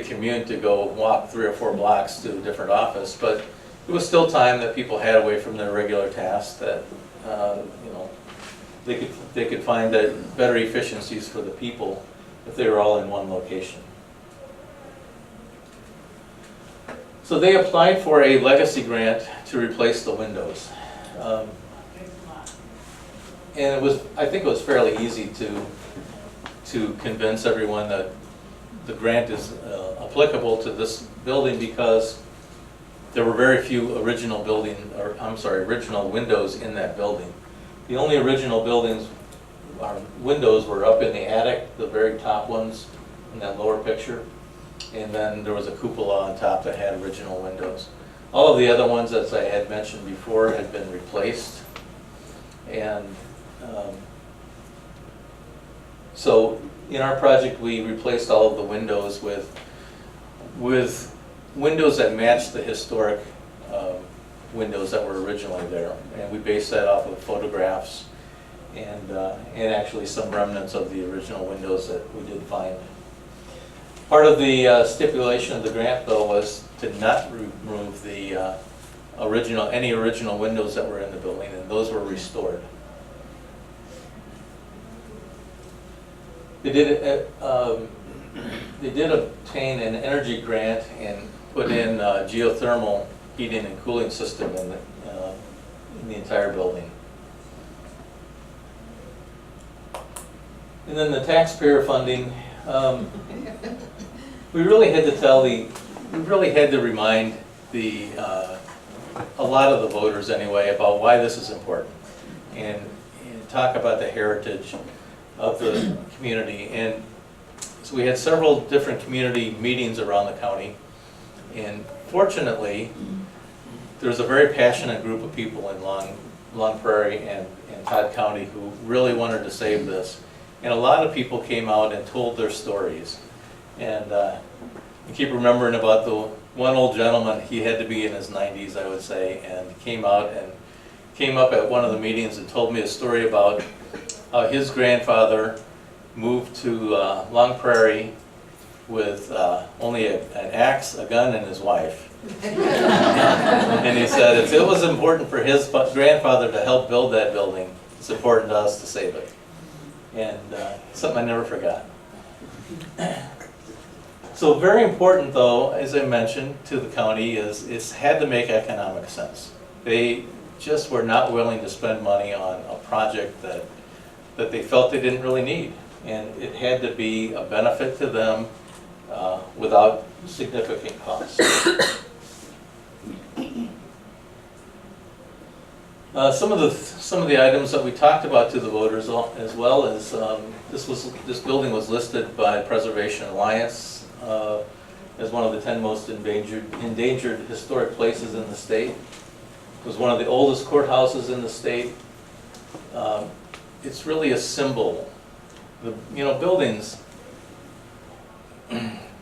commute to go walk 3 or 4 blocks to a different office, but it was still time that people had away from their regular tasks that they could find that better efficiencies for the people if they were all in one location. So they applied for a legacy grant to replace the windows. And I think it was fairly easy to convince everyone that the grant is applicable to this building because there were very few original windows in that building. The only original windows were up in the attic, the very top ones in that lower picture. And then there was a cupola on top that had original windows. All of the other ones, as I had mentioned before, had been replaced. And so in our project, we replaced all of the windows with windows that matched the historic windows that were originally there. And we based that off of photographs and actually some remnants of the original windows that we did find. Part of the stipulation of the grant, though, was to not remove the any original windows that were in the building, and those were restored. They did obtain an energy grant and put in geothermal heating and cooling system in the entire building. And then the taxpayer funding. We really had to remind a lot of the voters anyway about why this is important, and talk about the heritage of the community. And so we had several different community meetings around the county, and fortunately, there's a very passionate group of people in Long Prairie and Todd County who really wanted to save this. And a lot of people came out and told their stories. And I keep remembering about the one old gentleman. He had to be in his 90s, I would say, and came up at one of the meetings and told me a story about his grandfather moved to Long Prairie with only an axe, a gun, and his wife. And he said it was important for his grandfather to help build that building. It's important to us to save it. And something I never forgot. So very important though, as I mentioned, to the county is it's had to make economic sense. They just were not willing to spend money on a project that they felt they didn't really need. And it had to be a benefit to them without significant cost. Some of the items that we talked about to the voters as well as this building was listed by Preservation Alliance as one of the 10 most endangered historic places in the state. It was one of the oldest courthouses in the state. It's really a symbol. Buildings,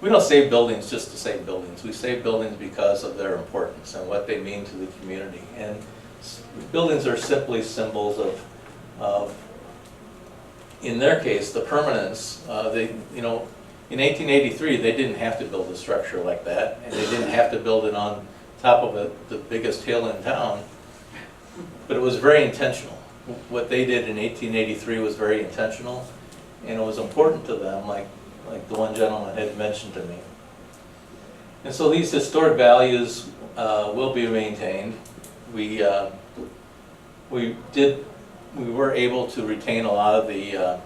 we don't save buildings just to save buildings. We save buildings because of their importance and what they mean to the community. And buildings are simply symbols of in their case, the permanence. In 1883, they didn't have to build a structure like that, and they didn't have to build it on top of the biggest hill in town, but it was very intentional. What they did in 1883 was very intentional, and it was important to them, like the one gentleman had mentioned to me. And so these historic values will be maintained. We were able to retain a lot of the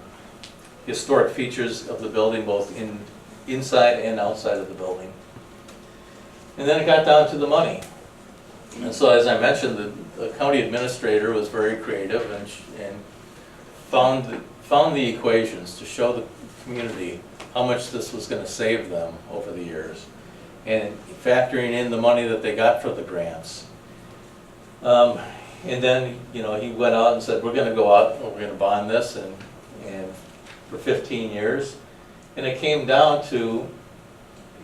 historic features of the building, both inside and outside of the building. And then it got down to the money. And so, as I mentioned, the county administrator was very creative and found the equations to show the community how much this was going to save them over the years, and factoring in the money that they got for the grants. And then, he went out and said, we're going to go out and we're going to bond this and for 15 years. And it came down to,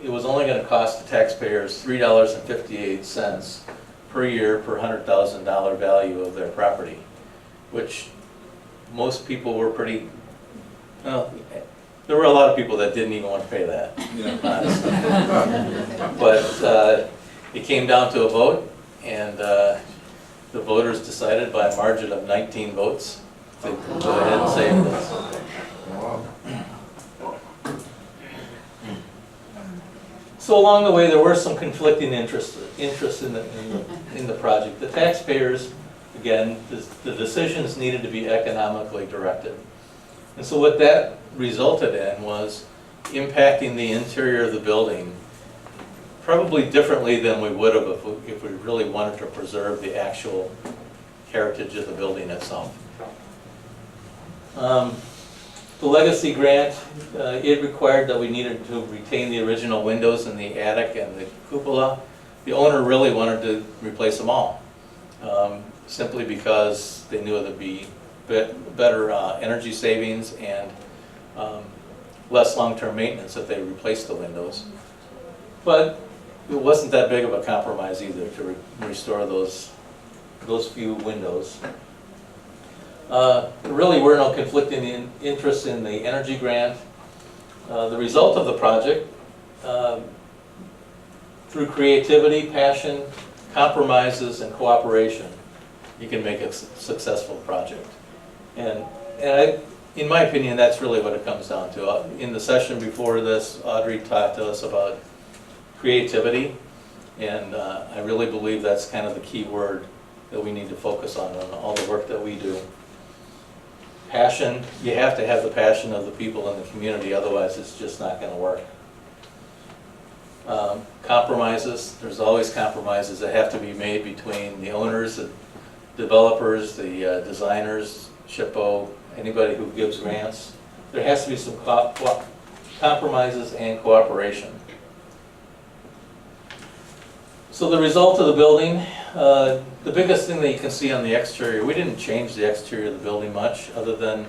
it was only going to cost the taxpayers $3.58 per year per $100,000 value of their property, which most people were pretty, well, there were a lot of people that didn't even want to pay that, honestly. But it came down to a vote, and the voters decided by a margin of 19 votes to go ahead and save this. So along the way, there were some conflicting interests in the project. The taxpayers, again, the decisions needed to be economically directed. And so what that resulted in was impacting the interior of the building probably differently than we would have if we really wanted to preserve the actual heritage of the building itself. The legacy grant, it required that we needed to retain the original windows in the attic and the cupola. The owner really wanted to replace them all, simply because they knew there'd be better energy savings and less long-term maintenance if they replaced the windows. But it wasn't that big of a compromise either to restore those few windows. There really were no conflicting interests in the energy grant. The result of the project, through creativity, passion, compromises, and cooperation, you can make a successful project. And in my opinion, that's really what it comes down to. In the session before this, Audrey talked to us about creativity, and I really believe that's kind of the key word that we need to focus on all the work that we do. Passion, you have to have the passion of the people in the community, otherwise it's just not going to work. Compromises, there's always compromises that have to be made between the owners, the developers, the designers, SHPO, anybody who gives grants. There has to be some compromises and cooperation. So the result of the building, the biggest thing that you can see on the exterior, we didn't change the exterior of the building much other than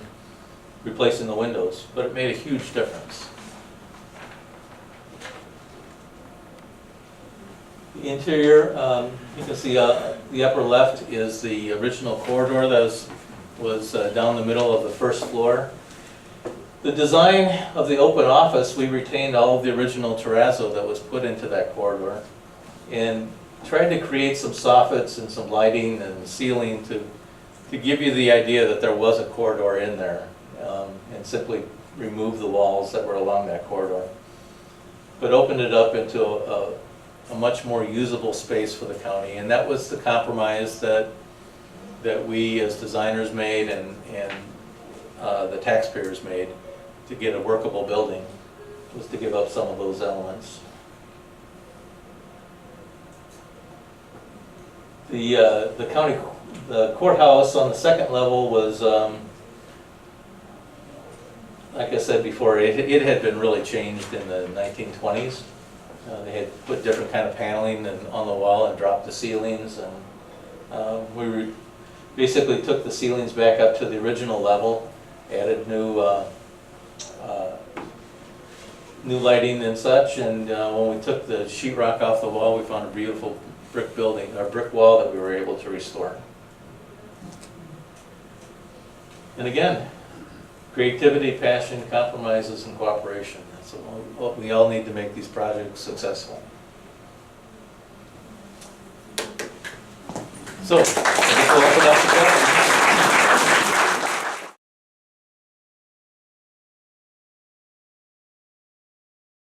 replacing the windows, but it made a huge difference. The interior, you can see the upper left is the original corridor that was down the middle of the first floor. The design of the open office, we retained all of the original terrazzo that was put into that corridor and tried to create some soffits and some lighting and ceiling to give you the idea that there was a corridor in there, and simply remove the walls that were along that corridor. But opened it up into a much more usable space for the county, and that was the compromise that we as designers made and the taxpayers made to get a workable building, was to give up some of those elements. The courthouse on the second level was, like I said before, it had been really changed in the 1920s. They had put different kind of paneling on the wall and dropped the ceilings, and we basically took the ceilings back up to the original level, added new lighting and such, and when we took the sheetrock off the wall, we found a beautiful brick building, or brick wall that we were able to restore. And again, creativity, passion, compromises, and cooperation. That's what we all need to make these projects successful. So, I guess we'll open up the